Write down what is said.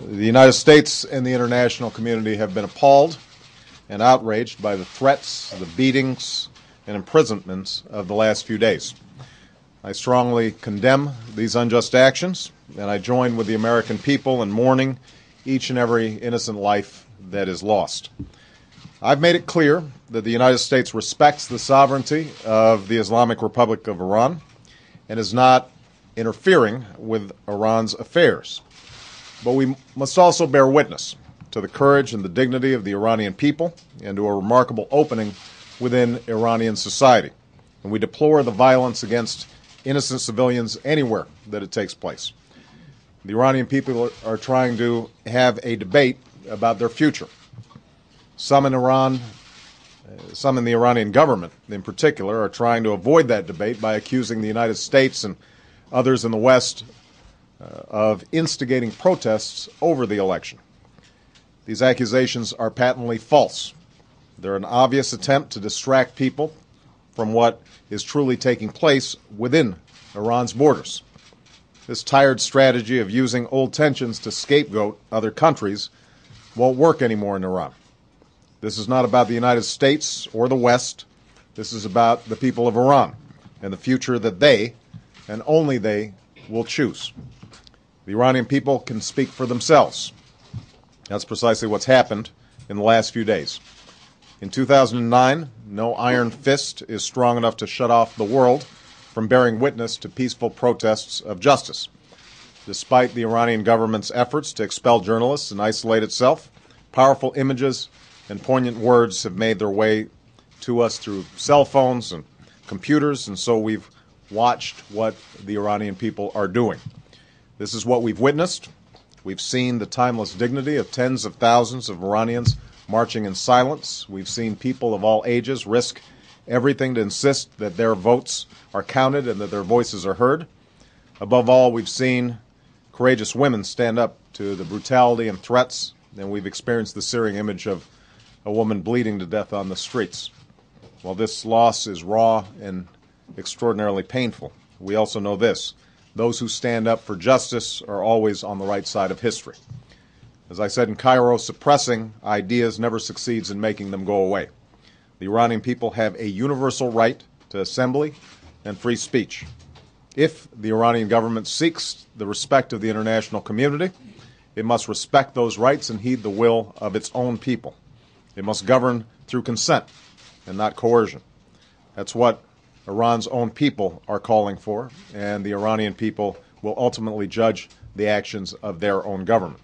The United States and the international community have been appalled and outraged by the threats, the beatings, and imprisonments of the last few days. I strongly condemn these unjust actions, and I join with the American people in mourning each and every innocent life that is lost. I've made it clear that the United States respects the sovereignty of the Islamic Republic of Iran and is not interfering with Iran's affairs. But we must also bear witness to the courage and the dignity of the Iranian people and to a remarkable opening within Iranian society. And we deplore the violence against innocent civilians anywhere that it takes place. The Iranian people are trying to have a debate about their future. Some in Iran, some in the Iranian government in particular, are trying to avoid that debate by accusing the United States and others in the West of instigating protests over the election. These accusations are patently false. They're an obvious attempt to distract people from what is truly taking place within Iran's borders. This tired strategy of using old tensions to scapegoat other countries won't work anymore in Iran. This is not about the United States or the West. This is about the people of Iran and the future that they, and only they, will choose. The Iranian people can speak for themselves. That's precisely what's happened in the last few days. In 2009, no iron fist is strong enough to shut off the world from bearing witness to peaceful protests of justice. Despite the Iranian government's efforts to expel journalists and isolate itself, powerful images and poignant words have made their way to us through cell phones and computers, and so we've watched what the Iranian people are doing. This is what we've witnessed. We've seen the timeless dignity of tens of thousands of Iranians marching in silence. We've seen people of all ages risk everything to insist that their votes are counted and that their voices are heard. Above all, we've seen courageous women stand up to the brutality and threats, and we've experienced the searing image of a woman bleeding to death on the streets. While this loss is raw and extraordinarily painful, we also know this: those who stand up for justice are always on the right side of history. As I said in Cairo, suppressing ideas never succeeds in making them go away. The Iranian people have a universal right to assembly and free speech. If the Iranian government seeks the respect of the international community, it must respect those rights and heed the will of its own people. It must govern through consent and not coercion. That's what Iran's own people are calling for, and the Iranian people will ultimately judge the actions of their own government.